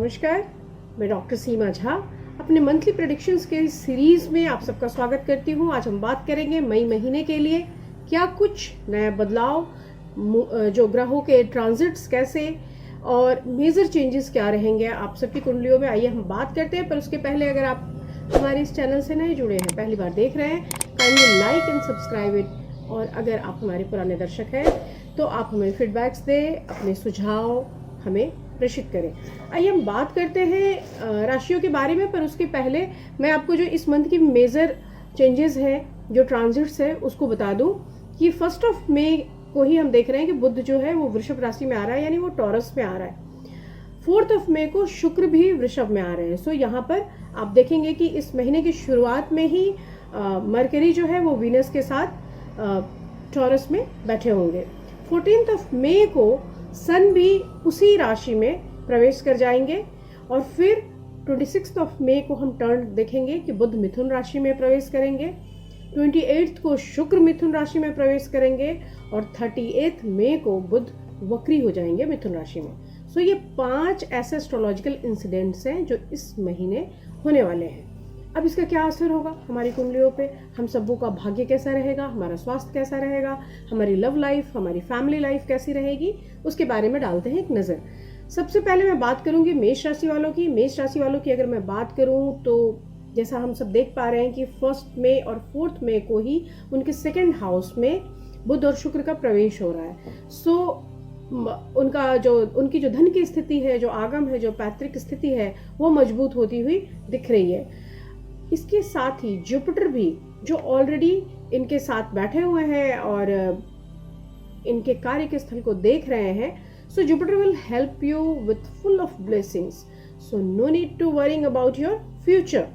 नमस्कार, मैं डॉक्टर सीमा झा अपने मंथली प्रेडिक्शंस के सीरीज में आप सबका स्वागत करती हूँ। आज हम बात करेंगे मई महीने के लिए क्या कुछ नया बदलाव, जो ग्रहों के ट्रांजिट्स कैसे और मेजर चेंजेस क्या रहेंगे आप सबकी कुंडलियों में। आइए हम बात करते हैं, पर उसके पहले अगर आप हमारे इस चैनल से नए जुड़े हैं, पहली बार देख रहे हैं, kindly like and subscribe it. और अगर आप हमारे पुराने दर्शक हैं तो आप हमें फीडबैक्स दें, अपने सुझाव हमें प्रेषित करें। आइए हम बात करते हैं राशियों के बारे में, पर उसके पहले मैं आपको जो इस मंथ की मेजर चेंजेस हैं, जो ट्रांजिट्स है, उसको बता दूं कि 1 मई को ही हम देख रहे हैं कि बुध जो है वो वृषभ राशि में आ रहा है, यानी वो टॉरस में आ रहा है। 4 मई को शुक्र भी वृषभ में आ रहे हैं। सो यहाँ पर आप देखेंगे कि इस महीने की शुरुआत में ही मरकरी जो है वो वीनस के साथ टॉरस में बैठे होंगे। 14 मई को सन भी उसी राशि में प्रवेश कर जाएंगे और फिर 26 मई को हम टर्न देखेंगे कि बुध मिथुन राशि में प्रवेश करेंगे। 28 को शुक्र मिथुन राशि में प्रवेश करेंगे और 38 मई को बुध वक्री हो जाएंगे मिथुन राशि में। सो ये 5 ऐसे एस्ट्रोलॉजिकल इंसिडेंट्स हैं जो इस महीने होने वाले हैं। अब इसका क्या असर होगा हमारी कुंडलियों पे, हम सबों का भाग्य कैसा रहेगा, हमारा स्वास्थ्य कैसा रहेगा, हमारी लव लाइफ, हमारी फैमिली लाइफ कैसी रहेगी, उसके बारे में डालते हैं एक नज़र। सबसे पहले मैं बात करूंगी मेष राशि वालों की। मेष राशि वालों की अगर मैं बात करूं तो जैसा हम सब देख पा रहे हैं कि 1 मई और 4 मई को ही उनके 2nd हाउस में बुध और शुक्र का प्रवेश हो रहा है। सो उनकी जो धन की स्थिति है, जो आगम है, जो पैतृक स्थिति है, वो मजबूत होती हुई दिख रही है। इसके साथ ही जुपिटर भी, जो ऑलरेडी इनके साथ बैठे हुए हैं और इनके कार्य के स्थल को देख रहे हैं, so Jupiter will help you with full of blessings. So no need to worrying about your future.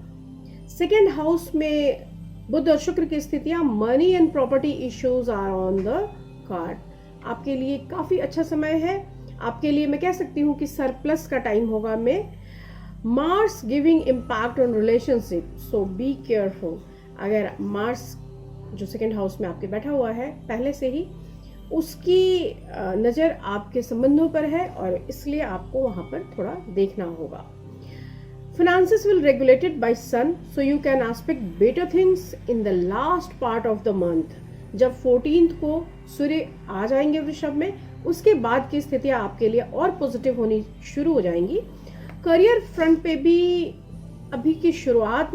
2nd house में बुध और शुक्र की स्थितियां, money and property issues are on the card. आपके लिए काफी अच्छा समय है। आपके लिए मैं कह सकती हूँ कि सरप्लस का टाइम होगा। में Mars giving impact on relationship, so be careful. अगर मार्स जो 2nd हाउस में आपके बैठा हुआ है पहले से ही, उसकी नज़र आपके संबंधों पर है और इसलिए आपको वहाँ पर थोड़ा देखना होगा। Finances will regulated by sun, so you can expect better things in the last part of the month. जब 14 को सूर्य आ जाएंगे वृषभ में, उसके बाद की स्थितियां आपके लिए और पॉजिटिव होनी शुरू हो जाएंगी। करियर फ्रंट पे भी अभी की शुरुआत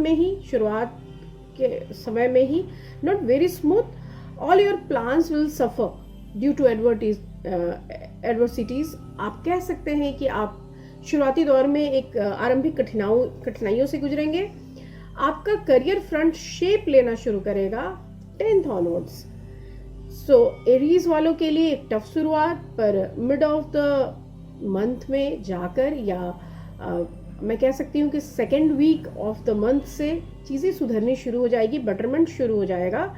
के समय में ही not very smooth. All your plans will suffer due to adversities. आप कह सकते हैं कि आप शुरुआती दौर में एक आरंभिक कठिनाइयों से गुजरेंगे। आपका करियर फ्रंट शेप लेना शुरू करेगा 10th ऑनवर्ड्स। सो एरीज वालों के लिए एक टफ शुरुआत, पर मिड ऑफ द मंथ में जाकर या मैं कह सकती हूँ कि 2nd week of the month से चीज़ें सुधरनी शुरू हो जाएगी, बेटरमेंट शुरू हो जाएगा।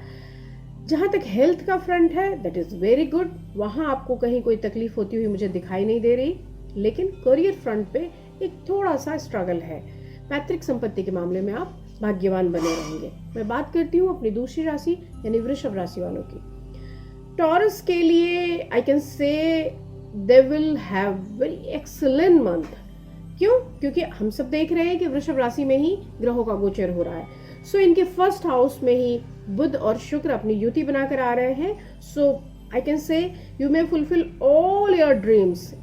जहाँ तक हेल्थ का फ्रंट है, दैट इज़ वेरी गुड। वहाँ आपको कहीं कोई तकलीफ होती हुई मुझे दिखाई नहीं दे रही, लेकिन करियर फ्रंट पे एक थोड़ा सा स्ट्रगल है। पैतृक संपत्ति के मामले में आप भाग्यवान बने रहेंगे। मैं बात करती हूँ अपनी दूसरी राशि यानी वृषभ राशि वालों की। टॉरस के लिए आई कैन से they will have very excellent month. क्यों? क्योंकि हम सब देख रहे हैं कि वृषभ राशि में ही ग्रहों का गोचर हो रहा है। सो इनके 1st हाउस में ही बुध और शुक्र अपनी युति बनाकर आ रहे हैं। So I can say you may fulfil all your dreams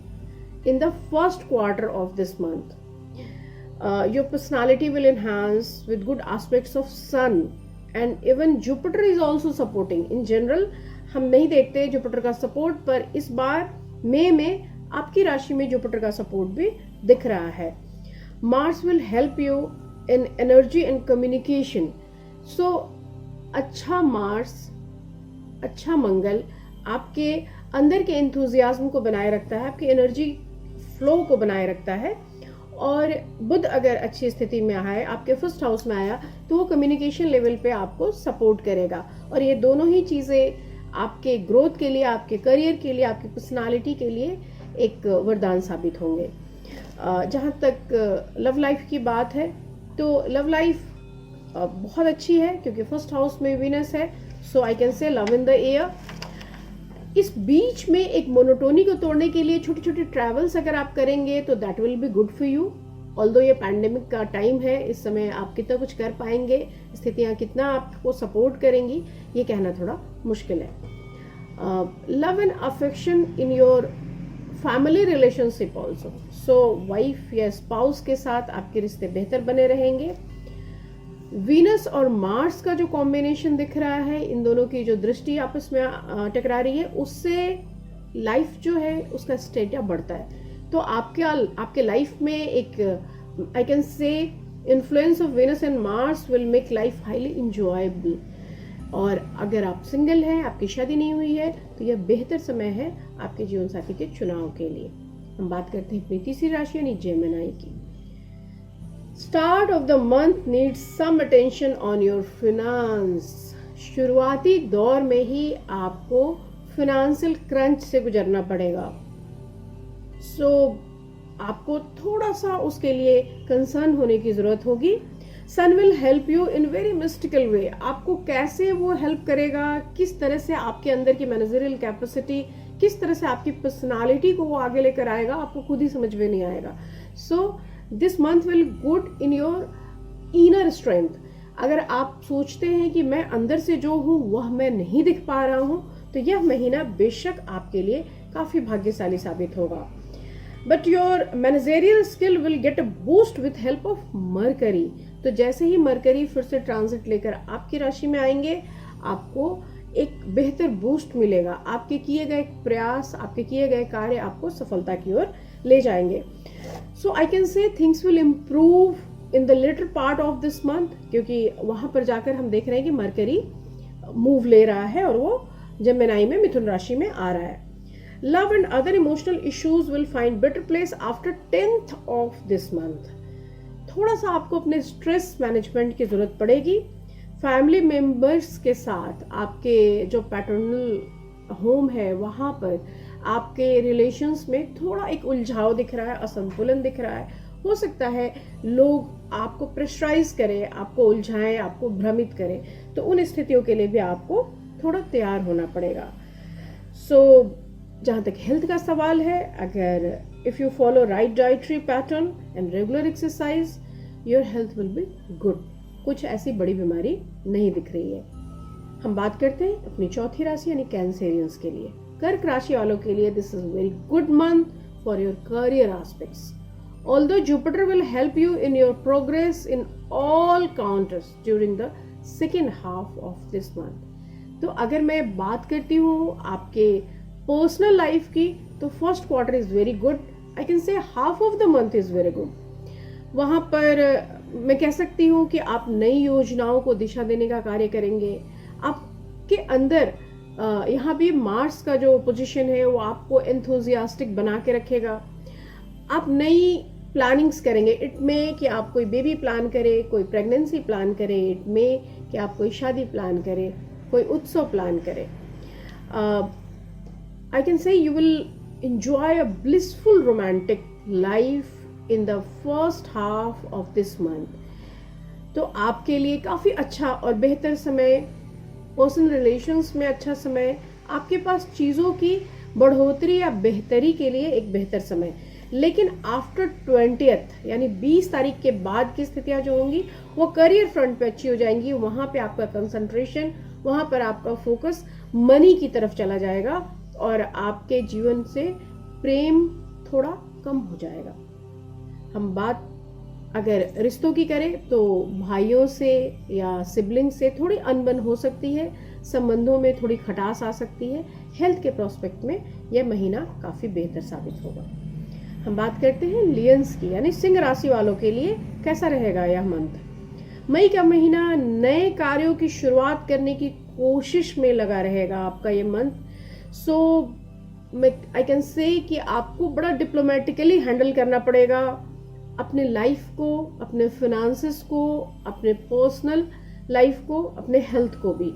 in the 1st quarter of this month. Your personality will enhance with good aspects of sun, and even Jupiter is also supporting. In general, हम नहीं देखते Jupiter का support, पर इस बार मई में आपकी राशि में जुपिटर का सपोर्ट भी दिख रहा है। Mars will help you in energy and communication. So अच्छा मार्स, अच्छा मंगल आपके अंदर के एंथुजियाज्म को बनाए रखता है, आपकी एनर्जी फ्लो को बनाए रखता है। और बुध अगर अच्छी स्थिति में आया, आपके 1st हाउस में आया, तो वो कम्युनिकेशन लेवल पे आपको सपोर्ट करेगा। और ये दोनों ही चीज़ें आपके ग्रोथ के लिए, आपके करियर के लिए, आपकी पर्सनालिटी के लिए एक वरदान साबित होंगे। जहाँ तक लव लाइफ की बात है, तो लव लाइफ बहुत अच्छी है क्योंकि 1st हाउस में वीनस है। So I can say love in the air. इस बीच में एक मोनोटोनी को तोड़ने के लिए छोटे छोटे ट्रैवल्स अगर आप करेंगे तो that will be good for you. Although ये पैंडेमिक का टाइम है, इस समय आप कितना कुछ कर पाएंगे, स्थितियाँ कितना आपको सपोर्ट करेंगी, ये कहना थोड़ा मुश्किल है. Love and affection in your family relationship also. So wife या स्पाउस के साथ आपके रिश्ते बेहतर बने रहेंगे. वीनस और मार्स का जो कॉम्बिनेशन दिख रहा है, इन दोनों की जो दृष्टि आपस में टकरा रही है, उससे लाइफ जो है उसका स्टेटा बढ़ता है. तो आपके लाइफ में एक आई कैन से influence of Venus and Mars will make life highly enjoyable. और अगर आप सिंगल हैं, आपकी शादी नहीं हुई है, तो यह बेहतर समय है आपके जीवन साथी के चुनाव के लिए. हम बात करते हैं अपनी तीसरी राशि यानी जेमिनी की. Start of the month needs some attention on your finance. शुरुआती दौर में ही आपको फिनेंशियल क्रंच से गुजरना पड़ेगा. सो आपको थोड़ा सा उसके लिए कंसर्न होने की जरूरत होगी. Sun will help you in very mystical way. आपको कैसे वो हेल्प करेगा, किस तरह से आपके अंदर की मैनेजरियल कैपेसिटी, किस तरह से आपकी पर्सनालिटी को वो आगे लेकर आएगा, आपको खुद ही समझ में नहीं आएगा. So this month will good in your inner strength. अगर आप सोचते हैं कि मैं अंदर से जो हूँ वह मैं नहीं दिख पा रहा हूँ, तो यह महीना बेशक आपके लिए काफी भाग्यशाली साबित होगा. But your managerial skill will get a boost with help of mercury. तो जैसे ही मरकरी फिर से ट्रांजिट लेकर आपकी राशि में आएंगे, आपको एक बेहतर बूस्ट मिलेगा. आपके किए गए प्रयास, आपके किए गए कार्य आपको सफलता की ओर ले जाएंगे. So I can say things will improve in the latter part of this month, क्योंकि वहां पर जाकर हम देख रहे हैं कि मरकरी मूव ले रहा है और वो जेमिनी में, मिथुन राशि में आ रहा है. Love and other emotional issues will find better place after 10th of this month. थोड़ा सा आपको अपने स्ट्रेस मैनेजमेंट की जरूरत पड़ेगी. फैमिली मेंबर्स के साथ आपके जो पैटर्नल होम है वहाँ पर आपके रिलेशंस में थोड़ा एक उलझाव दिख रहा है, असंतुलन दिख रहा है. हो सकता है लोग आपको प्रेशराइज करें, आपको उलझाएं, आपको भ्रमित करें. तो उन स्थितियों के लिए भी आपको थोड़ा तैयार होना पड़ेगा. जहाँ तक हेल्थ का सवाल है, अगर if you follow right dietary pattern and regular exercise, your health will be good. कुछ ऐसी बड़ी बीमारी नहीं दिख रही है. हम बात करते हैं अपनी चौथी राशि यानी कैंसेरियंस के लिए. कर्क राशि वालों के लिए this is very good month for your career aspects. Although Jupiter will help you in your progress in all counters during the second half of this month. तो अगर मैं बात करती हूँ आपके पर्सनल लाइफ की, तो first quarter is very good. I can से half of the month is very good. वहाँ पर मैं कह सकती हूँ कि आप नई योजनाओं को दिशा देने का कार्य करेंगे. आपके अंदर यहाँ भी मार्स का जो पोजीशन है वो आपको एंथुजियास्टिक बना के रखेगा. आप नई प्लानिंग्स करेंगे. इट में कि आप कोई बेबी प्लान करें, कोई प्रेगनेंसी प्लान करें. इट में कि आप कोई शादी प्लान करें, कोई उत्सव प्लान करें. I can say you will enjoy a blissful romantic life in the first half of this month. तो आपके लिए काफ़ी अच्छा और बेहतर समय, पर्सनल रिलेशंस में अच्छा समय, आपके पास चीज़ों की बढ़ोतरी या बेहतरी के लिए एक बेहतर समय. लेकिन आफ्टर 20th यानी 20 तारीख के बाद की स्थितियाँ जो होंगी वो करियर फ्रंट पे अच्छी हो जाएंगी. वहाँ पे आपका कंसंट्रेशन, वहाँ पर आपका फोकस मनी की तरफ चला जाएगा और आपके जीवन से प्रेम थोड़ा कम हो जाएगा. हम बात अगर रिश्तों की करें तो भाइयों से या सिबलिंग से थोड़ी अनबन हो सकती है, संबंधों में थोड़ी खटास आ सकती है. हेल्थ के प्रोस्पेक्ट में यह महीना काफ़ी बेहतर साबित होगा. हम बात करते हैं लियंस की यानी सिंह राशि वालों के लिए कैसा रहेगा यह मंथ. मई का महीना नए कार्यों की शुरुआत करने की कोशिश में लगा रहेगा आपका ये मंथ. सो आई कैन से कि आपको बड़ा डिप्लोमेटिकली हैंडल करना पड़ेगा अपने लाइफ को, अपने फिनेंसेस को, अपने पर्सनल लाइफ को, अपने हेल्थ को भी.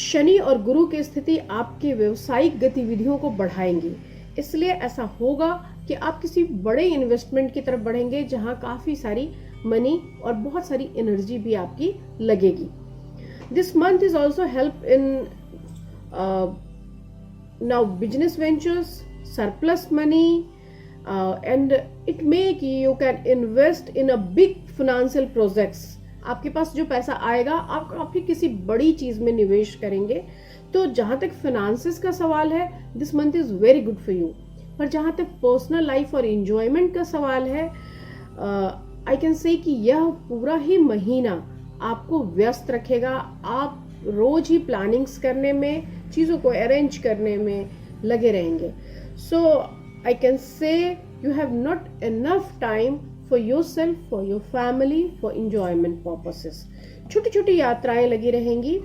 शनि और गुरु की स्थिति आपके व्यवसायिक गतिविधियों को बढ़ाएंगी. इसलिए ऐसा होगा कि आप किसी बड़े इन्वेस्टमेंट की तरफ बढ़ेंगे जहां काफ़ी सारी मनी और बहुत सारी एनर्जी भी आपकी लगेगी. This month is also help in now business ventures, surplus money, and it may कि you can invest in a big financial projects. आपके पास जो पैसा आएगा आप काफी किसी बड़ी चीज में निवेश करेंगे। तो जहां तक फाइनेंसेस का सवाल है, this month is very good for you. पर जहां तक पर्सनल लाइफ और एंजॉयमेंट का सवाल है, आई कैन से कि यह पूरा ही महीना आपको व्यस्त रखेगा। आप रोज ही प्लानिंग्स करने में, चीज़ों को अरेंज करने में लगे रहेंगे। So I can say you have not enough time for yourself, for your family, for enjoyment purposes. छोटी छोटी यात्राएं लगी रहेंगी।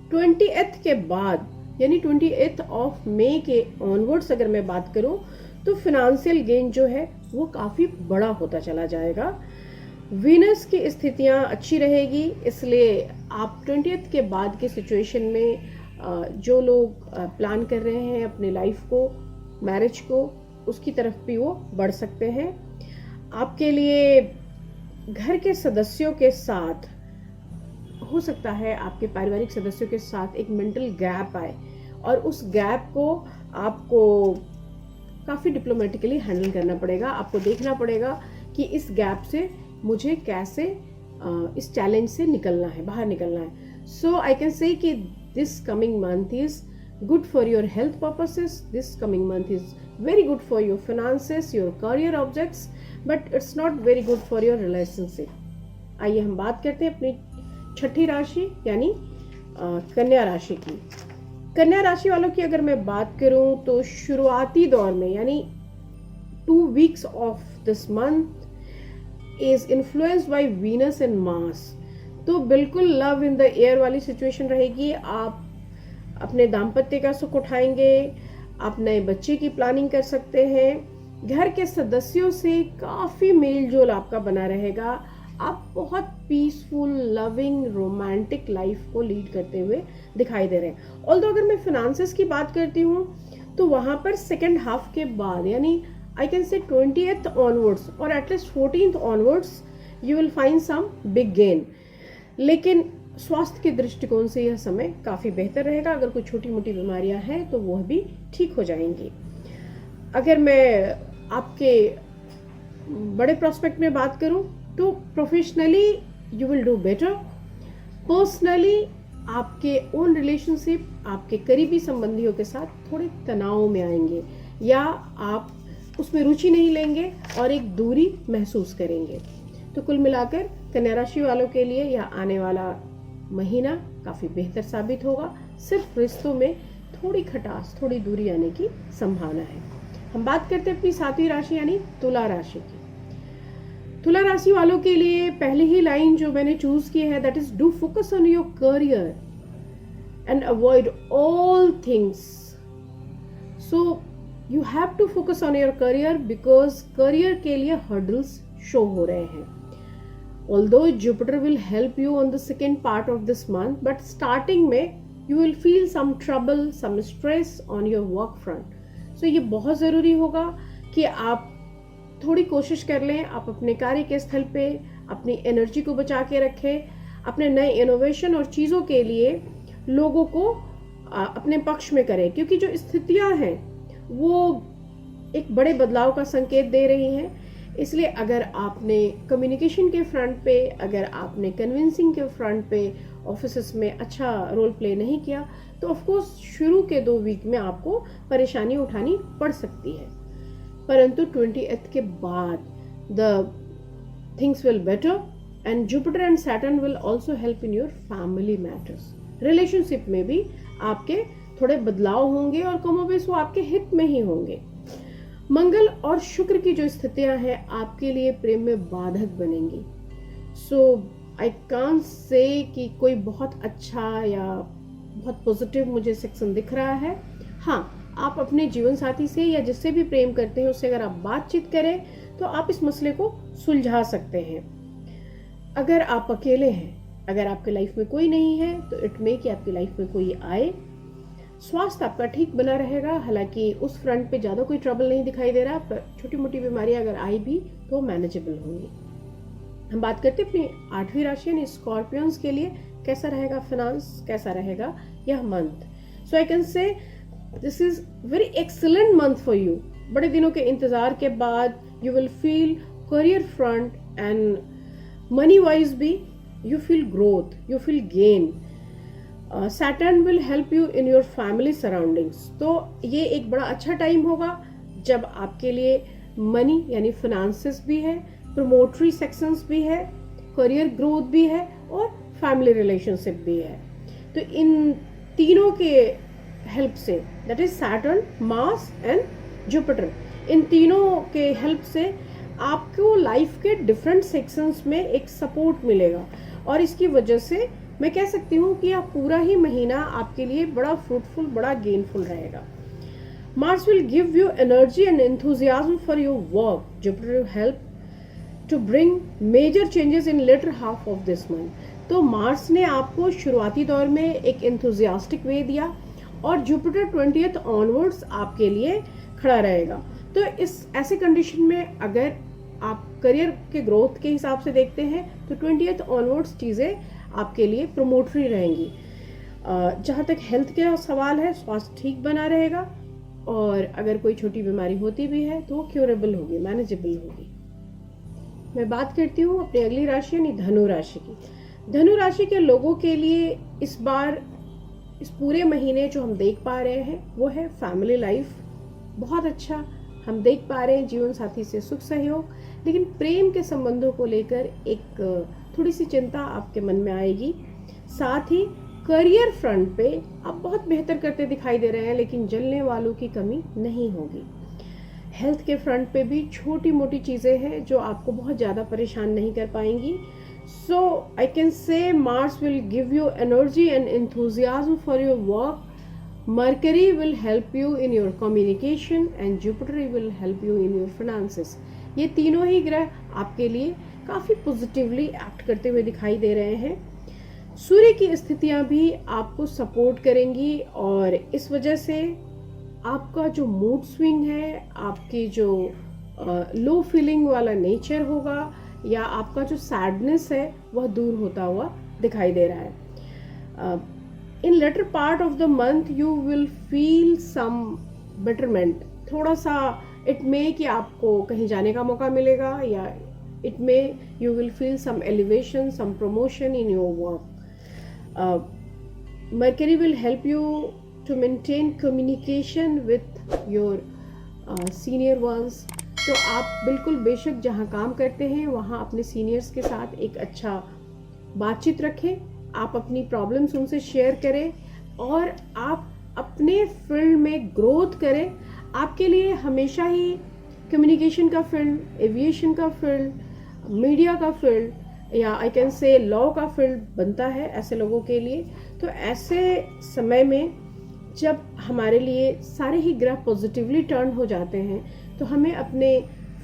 28th के बाद यानी 28th ऑफ मई के ऑनवर्ड्स अगर मैं बात करूं तो फिनेंशियल गेन जो है वो काफ़ी बड़ा होता चला जाएगा। वीनस की स्थितियां अच्छी रहेगी, इसलिए आप 20th के बाद की सिचुएशन में जो लोग प्लान कर रहे हैं अपने लाइफ को, मैरिज को, उसकी तरफ भी वो बढ़ सकते हैं। आपके लिए घर के सदस्यों के साथ हो सकता है, आपके पारिवारिक सदस्यों के साथ एक मेंटल गैप आए और उस गैप को आपको काफ़ी डिप्लोमेटिकली हैंडल करना पड़ेगा। आपको देखना पड़ेगा कि इस गैप से मुझे कैसे इस चैलेंज से निकलना है, बाहर निकलना है। सो आई कैन से कि this coming month is good for your health purposes, this coming month is very good for your finances, your career objects, but it's not very good for your relationship. आइए हम बात करते हैं अपनी छठी राशि यानी कन्या राशि की। कन्या राशि वालों की अगर मैं बात करूं तो शुरुआती दौर में यानी 2 weeks of this month is influenced by Venus and Mars. तो बिल्कुल लव इन द एयर वाली सिचुएशन रहेगी। आप अपने दाम्पत्य का सुख उठाएंगे, आप नए बच्चे की प्लानिंग कर सकते हैं, घर के सदस्यों से काफ़ी मेल जोल आपका बना रहेगा। आप बहुत पीसफुल, लविंग, रोमांटिक लाइफ को लीड करते हुए दिखाई दे रहे हैं। ऑल्दो अगर मैं फाइनेंसेस की बात करती हूँ तो वहाँ पर सेकेंड हाफ के बाद यानी आई कैन से 20th ऑनवर्ड्स और at least 14th onwards you will find some big gain. लेकिन स्वास्थ्य के दृष्टिकोण से यह समय काफ़ी बेहतर रहेगा। अगर कोई छोटी मोटी बीमारियां हैं तो वह भी ठीक हो जाएंगी। अगर मैं आपके बड़े प्रोस्पेक्ट में बात करूं तो professionally you will do better. Personally आपके ओन रिलेशनशिप, आपके करीबी संबंधियों के साथ थोड़े तनाव में आएंगे या आप उसमें रुचि नहीं लेंगे और एक दूरी महसूस करेंगे। तो कुल मिलाकर कन्या राशि वालों के लिए यह आने वाला महीना काफ़ी बेहतर साबित होगा। सिर्फ रिश्तों में थोड़ी खटास, थोड़ी दूरी आने की संभावना है। हम बात करते हैं अपनी 7वीं राशि यानी तुला राशि की। तुला राशि वालों के लिए पहली ही लाइन जो मैंने चूज की है that is do focus on your career and avoid all things. So you have to focus on your career because career के लिए हर्डल्स शो हो रहे हैं। Although Jupiter will help you on the second part of this month, but starting में you will feel some trouble, some stress on your work front. So ये बहुत ज़रूरी होगा कि आप थोड़ी कोशिश कर लें, आप अपने कार्य के स्थल पे अपनी एनर्जी को बचा के रखें, अपने नए इनोवेशन और चीज़ों के लिए लोगों को अपने पक्ष में करें, क्योंकि जो स्थितियां हैं वो एक बड़े बदलाव का संकेत दे रही हैं। इसलिए अगर आपने कम्युनिकेशन के फ्रंट पे, अगर आपने कन्विंसिंग के फ्रंट पे ऑफिस में अच्छा रोल प्ले नहीं किया तो ऑफकोर्स शुरू के 2 वीक में आपको परेशानी उठानी पड़ सकती है। परंतु 20th के बाद the things will better and Jupiter and Saturn will also help in your family matters. Relationship में भी आपके थोड़े बदलाव होंगे और कमोबेश वो आपके हित में ही होंगे। मंगल और शुक्र की जो स्थितियां हैं आपके लिए प्रेम में बाधक बनेंगी। सो आई कांट से कि कोई बहुत अच्छा या बहुत पॉजिटिव मुझे सेक्शन दिख रहा है। हाँ, आप अपने जीवन साथी से या जिससे भी प्रेम करते हैं उससे अगर आप बातचीत करें तो आप इस मसले को सुलझा सकते हैं। अगर आप अकेले हैं, अगर आपके लाइफ में कोई नहीं है तो इट मे कि आपकी लाइफ में कोई आए। स्वास्थ्य आपका ठीक बना रहेगा, हालांकि उस फ्रंट पे ज़्यादा कोई ट्रबल नहीं दिखाई दे रहा, पर छोटी मोटी बीमारियां अगर आई भी तो मैनेजेबल होंगी। हम बात करते हैं अपनी 8वीं राशि यानी स्कॉर्पियंस के लिए कैसा रहेगा फाइनेंस, कैसा रहेगा यह month. So I can say this is very excellent month for you. बड़े दिनों के इंतज़ार के बाद you will feel career front and money wise भी you feel growth, you feel gain. Saturn will help you in your family surroundings. तो ये एक बड़ा अच्छा टाइम होगा जब आपके लिए मनी यानी फिनांसेस भी है, प्रमोटरी सेक्शंस भी है, करियर ग्रोथ भी है और फैमिली रिलेशनशिप भी है. तो इन तीनों के हेल्प से, that is Saturn, Mars and Jupiter, इन तीनों के हेल्प से आपको लाइफ के डिफरेंट सेक्शंस में एक सपोर्ट मिलेगा. और इसकी वजह से मैं कह सकती हूँ कि यह पूरा ही महीना आपके लिए बड़ा फ्रूटफुल, बड़ा गेनफुल रहेगा. Mars will give you energy and enthusiasm for your work. Jupiter will help to bring major changes in later half of this month. तो मार्स ने आपको शुरुआती दौर में एक enthusiastic वे दिया और जुपिटर 20th ऑनवर्ड्स आपके लिए खड़ा रहेगा. तो इस ऐसे कंडीशन में अगर आप करियर के ग्रोथ के हिसाब से देखते हैं तो 20th ऑनवर्ड्स चीज़ें आपके लिए प्रमोटरी रहेंगी. जहाँ तक हेल्थ का सवाल है, स्वास्थ्य ठीक बना रहेगा और अगर कोई छोटी बीमारी होती भी है तो वो क्योरेबल होगी, मैनेजेबल होगी. मैं बात करती हूँ अपनी अगली राशि यानी धनु राशि की. धनु राशि के लोगों के लिए इस बार, इस पूरे महीने जो हम देख पा रहे हैं वो है फैमिली लाइफ बहुत अच्छा हम देख पा रहे हैं. जीवन साथी से सुख सहयोग, लेकिन प्रेम के संबंधों को लेकर एक थोड़ी सी चिंता आपके मन में आएगी. साथ ही करियर फ्रंट पे आप बहुत बेहतर करते दिखाई दे रहे हैं, लेकिन जलने वालों की कमी नहीं होगी. हेल्थ के फ्रंट पे भी छोटी मोटी चीज़ें हैं जो आपको बहुत ज़्यादा परेशान नहीं कर पाएंगी. So I can say Mars will give you energy and enthusiasm for your work. Mercury will help you in your communication and Jupiter will help you in your finances. ये तीनों ही ग्रह आपके लिए काफ़ी पॉजिटिवली एक्ट करते हुए दिखाई दे रहे हैं. सूर्य की स्थितियां भी आपको सपोर्ट करेंगी और इस वजह से आपका जो मूड स्विंग है, आपकी जो लो फीलिंग वाला नेचर होगा या आपका जो सैडनेस है वह दूर होता हुआ दिखाई दे रहा है. In latter part of the month you will feel some betterment. थोड़ा सा इट मे कि आपको कहीं जाने का मौका मिलेगा या it may you will feel some elevation, some promotion in your work. Mercury will help you to maintain communication with your senior ones. तो आप बिल्कुल बेशक जहाँ काम करते हैं वहाँ अपने सीनियर्स के साथ एक अच्छा बातचीत रखें. आप अपनी प्रॉब्लम्स उनसे शेयर करें और आप अपने फील्ड में ग्रोथ करें. आपके लिए हमेशा ही कम्युनिकेशन का फील्ड, एविएशन का फील्ड, मीडिया का फील्ड या आई कैन से लॉ का फील्ड बनता है ऐसे लोगों के लिए. तो ऐसे समय में जब हमारे लिए सारे ही ग्रह पॉजिटिवली टर्न हो जाते हैं तो हमें अपने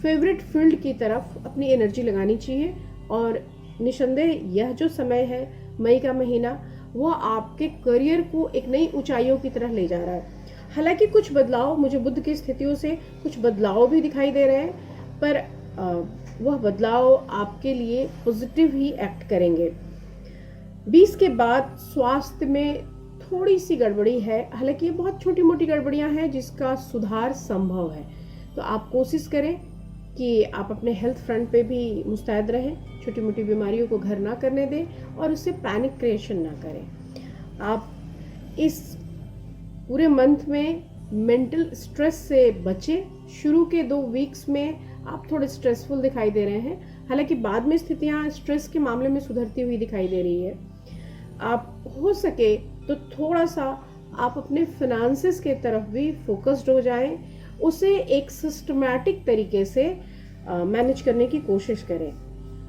फेवरेट फील्ड की तरफ अपनी एनर्जी लगानी चाहिए. और निसंदेह यह जो समय है, मई का महीना, वो आपके करियर को एक नई ऊंचाइयों की तरफ ले जा रहा है. हालांकि कुछ बदलाव, मुझे बुध की स्थितियों से कुछ बदलाव भी दिखाई दे रहे हैं, पर वह बदलाव आपके लिए पॉजिटिव ही एक्ट करेंगे. 20 के बाद स्वास्थ्य में थोड़ी सी गड़बड़ी है, हालांकि ये बहुत छोटी मोटी गड़बड़ियां हैं जिसका सुधार संभव है. तो आप कोशिश करें कि आप अपने हेल्थ फ्रंट पे भी मुस्तैद रहें, छोटी मोटी बीमारियों को घर ना करने दें और उससे पैनिक क्रिएशन ना करें. आप इस पूरे मंथ में मेंटल स्ट्रेस से बचें. शुरू के 2 वीक्स में आप थोड़े स्ट्रेसफुल दिखाई दे रहे हैं, हालांकि बाद में स्थितियां स्ट्रेस के मामले में सुधरती हुई दिखाई दे रही है. आप हो सके तो थोड़ा सा आप अपने फिनांसेस के तरफ भी फोकस्ड हो जाएं, उसे एक सिस्टमैटिक तरीके से मैनेज करने की कोशिश करें.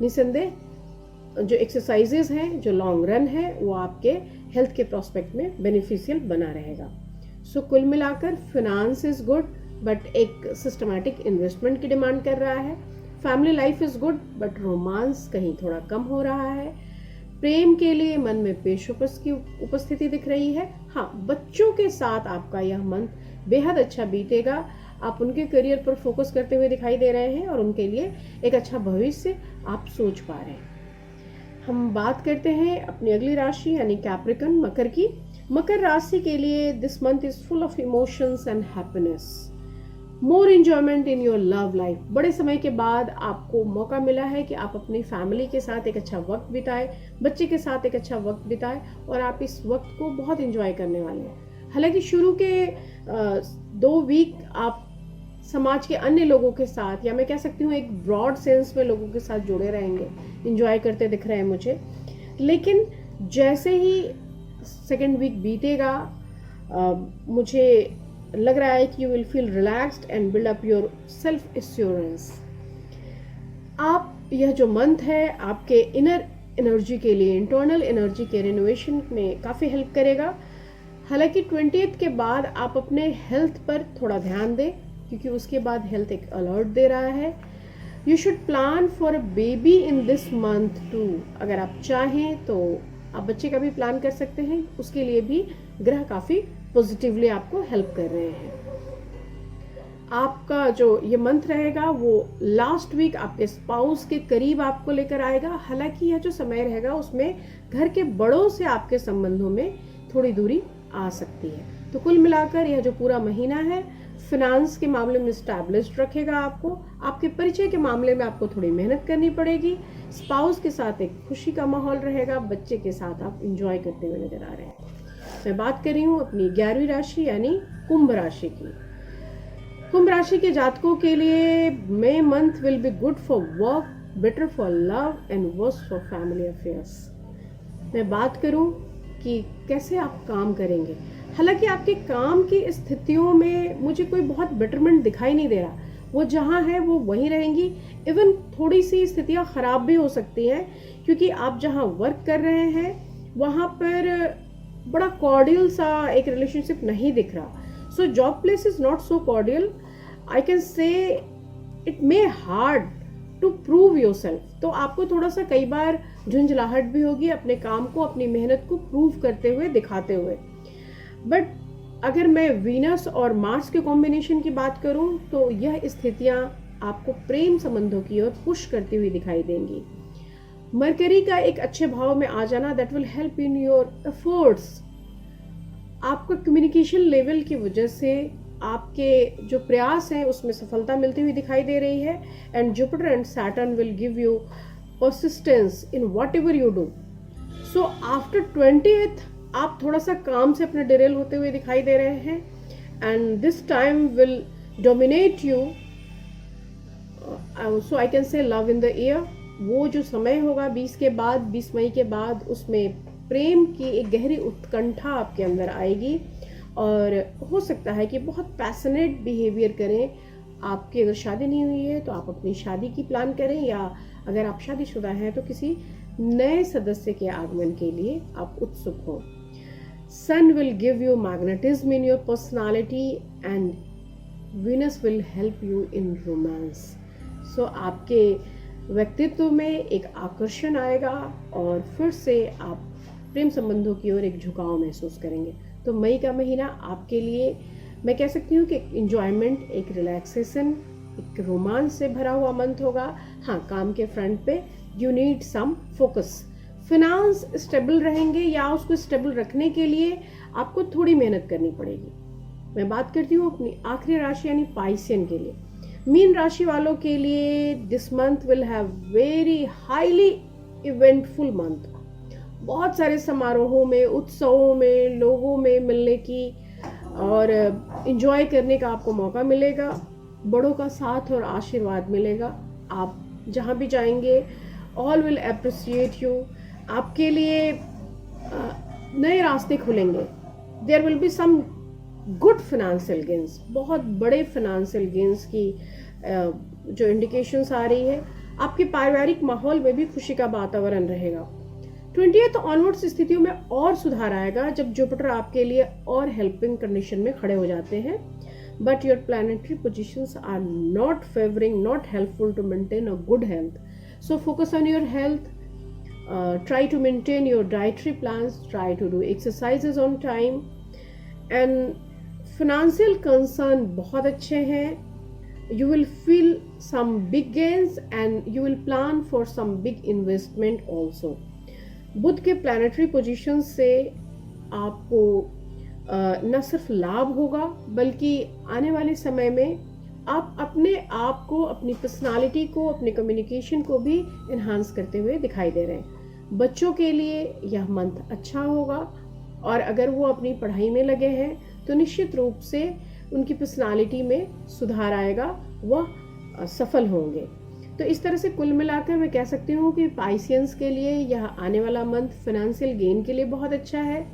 निसंदेह जो एक्सरसाइजेज हैं, जो लॉन्ग रन है, वो आपके हेल्थ के प्रोस्पेक्ट में बेनिफिशियल बना रहेगा. सो कुल मिलाकर फिनांस इज गुड बट एक सिस्टमैटिक इन्वेस्टमेंट की डिमांड कर रहा है. Family life is good but romance कहीं थोड़ा कम हो रहा है. प्रेम के लिए मन में पेशोपस की उपस्थिति दिख रही है. हाँ, बच्चों के साथ आपका यह मंथ बेहद अच्छा बीतेगा. आप उनके करियर पर फोकस करते हुए दिखाई दे रहे हैं और उनके लिए एक अच्छा भविष्य आप सोच पा रहे हैं. हम बात करते हैं अपनी अगली राशि यानी कैप्रिकन, मकर की. मकर राशि के लिए this month is full of emotions and happiness. More enjoyment in your love life. बड़े समय के बाद आपको मौका मिला है कि आप अपनी फैमिली के साथ एक अच्छा वक्त बिताएं, बच्चे के साथ एक अच्छा वक्त बिताएं, और आप इस वक्त को बहुत इंजॉय करने वाले हैं। हालांकि शुरू के 2 वीक आप समाज के अन्य लोगों के साथ, या मैं कह सकती हूँ एक ब्रॉड सेंस में लोगों के साथ जुड़े रहेंगे, इंजॉय करते दिख रहे हैं मुझे। लेकिन जैसे ही सेकेंड वीक बीतेगा, मुझे लग रहा है कि you will feel relaxed and build up your self assurance. आप यह जो मंथ है आपके इनर एनर्जी के लिए, इंटरनल एनर्जी के रिनोवेशन में काफ़ी हेल्प करेगा। हालांकि 20th के बाद आप अपने हेल्थ पर थोड़ा ध्यान दें, क्योंकि उसके बाद हेल्थ एक अलर्ट दे रहा है। You should plan for a baby in this month too. अगर आप चाहें तो आप बच्चे का भी प्लान कर सकते हैं, उसके लिए भी ग्रह काफ़ी पॉजिटिवली आपको हेल्प कर रहे हैं। आपका जो ये मंथ रहेगा वो लास्ट वीक आपके स्पाउस के करीब आपको लेकर आएगा। हालांकि यह जो समय रहेगा उसमें घर के बड़ों से आपके संबंधों में थोड़ी दूरी आ सकती है। तो कुल मिलाकर यह जो पूरा महीना है फिनांस के मामले में स्टैब्लिश्ड रखेगा आपको। आपके परिचय के मामले में आपको थोड़ी मेहनत करनी पड़ेगी। स्पाउस के साथ एक खुशी का माहौल रहेगा, बच्चे के साथ आप इंजॉय करते हुए नजर आ रहे हैं। मैं बात कर रही हूँ अपनी 11वीं राशि यानी कुंभ राशि की। कुंभ राशि के जातकों के लिए May month will be good for work, better for love and worse for family affairs. मैं बात करूं कि कैसे आप काम करेंगे। हालांकि आपके काम की स्थितियों में मुझे कोई बहुत बेटरमेंट दिखाई नहीं दे रहा, वो जहां है वो वहीं रहेंगी। इवन थोड़ी सी स्थितियां खराब भी हो सकती हैं, क्योंकि आप जहां वर्क कर रहे हैं वहां पर बड़ा कॉर्डियल सा एक रिलेशनशिप नहीं दिख रहा। So job place is not so cordial, I can say it may hard to prove yourself. तो आपको थोड़ा सा कई बार झुंझलाहट भी होगी अपने काम को, अपनी मेहनत को प्रूव करते हुए, दिखाते हुए। बट अगर मैं वीनस और मार्स के कॉम्बिनेशन की बात करूं तो यह स्थितियां आपको प्रेम संबंधों की ओर पुश करती हुई दिखाई देंगी। मरकरी का एक अच्छे भाव में आ जाना that will help in your efforts. आपका कम्युनिकेशन लेवल की वजह से आपके जो प्रयास हैं उसमें सफलता मिलती हुई दिखाई दे रही है। And Jupiter and Saturn will give you persistence in what ever you do. So after 20th आप थोड़ा सा काम से अपने डिरेल होते हुए दिखाई दे रहे हैं, and this time will dominate you. So I can say love in the year. वो जो समय होगा 20 के बाद, 20 मई के बाद, उसमें प्रेम की एक गहरी उत्कंठा आपके अंदर आएगी, और हो सकता है कि बहुत पैशनेट बिहेवियर करें। आपकी अगर शादी नहीं हुई है तो आप अपनी शादी की प्लान करें, या अगर आप शादीशुदा हैं तो किसी नए सदस्य के आगमन के लिए आप उत्सुक हो। Sun will give you magnetism in your personality and Venus will help you in romance. So आपके व्यक्तित्व में एक आकर्षण आएगा और फिर से आप प्रेम संबंधों की ओर एक झुकाव महसूस करेंगे। तो मई का महीना आपके लिए मैं कह सकती हूँ कि एक इंजॉयमेंट, एक रिलैक्सेशन, एक रोमांस से भरा हुआ मंथ होगा। हाँ, काम के फ्रंट पे you need some focus. Finance stable रहेंगे, या उसको स्टेबल रखने के लिए आपको थोड़ी मेहनत करनी पड़ेगी। मैं बात करती हूँ अपनी आखिरी राशि यानी पाइसियन के लिए। मीन राशि वालों के लिए this month will have very highly eventful month. बहुत सारे समारोहों में, उत्सवों में, लोगों में मिलने की और एंजॉय करने का आपको मौका मिलेगा। बड़ों का साथ और आशीर्वाद मिलेगा। आप जहाँ भी जाएंगे ऑल विल अप्रिशिएट यू। आपके लिए नए रास्ते खुलेंगे। There will be some good financial gains, बहुत बड़े फाइनेंशियल गेन्स की जो इंडिकेशंस आ रही है। आपके पारिवारिक माहौल में भी खुशी का वातावरण रहेगा। 20th ऑनवर्ड्स स्थितियों में और सुधार आएगा जब जुपिटर आपके लिए और हेल्पिंग कंडीशन में खड़े हो जाते हैं। But your planetary positions are not favouring, not helpful to maintain a good health. So focus on your health, try to maintain your dietary plans, try to do exercises on time, and financial concern बहुत अच्छे हैं। You will feel some big gains and you will plan for some big investment also. बुध के planetary position से आपको न सिर्फ लाभ होगा बल्कि आने वाले समय में आप अपने आप को, अपनी पर्सनालिटी को, अपने कम्युनिकेशन को भी इन्हांस करते हुए दिखाई दे रहे हैं। बच्चों के लिए यह मंथ अच्छा होगा, और अगर वो अपनी पढ़ाई में लगे हैं तो निश्चित रूप से उनकी पर्सनालिटी में सुधार आएगा, वह सफल होंगे। तो इस तरह से कुल मिलाकर मैं कह सकती हूँ कि पाइसियंस के लिए यह आने वाला मंथ फाइनेंशियल गेन के लिए बहुत अच्छा है।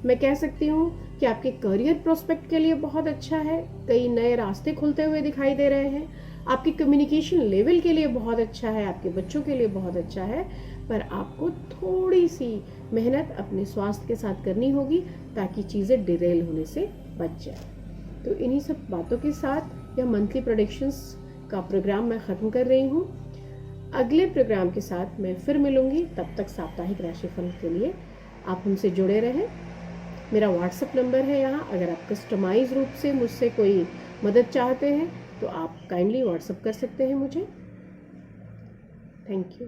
मैं कह सकती हूँ कि आपके करियर प्रोस्पेक्ट के लिए बहुत अच्छा है, कई नए रास्ते खुलते हुए दिखाई दे रहे हैं। आपकी कम्युनिकेशन लेवल के लिए बहुत अच्छा है, आपके बच्चों के लिए बहुत अच्छा है, पर आपको थोड़ी सी मेहनत अपने स्वास्थ्य के साथ करनी होगी ताकि चीज़ें डिरेल होने से बच जाए। तो इन्हीं सब बातों के साथ यह मंथली प्रेडिक्शंस का प्रोग्राम मैं ख़त्म कर रही हूँ। अगले प्रोग्राम के साथ मैं फिर मिलूँगी, तब तक साप्ताहिक राशिफल के लिए आप हमसे जुड़े रहें। मेरा व्हाट्सएप नंबर है यहाँ, अगर आप कस्टमाइज रूप से मुझसे कोई मदद चाहते हैं तो आप काइंडली व्हाट्सएप कर सकते हैं मुझे। Thank you.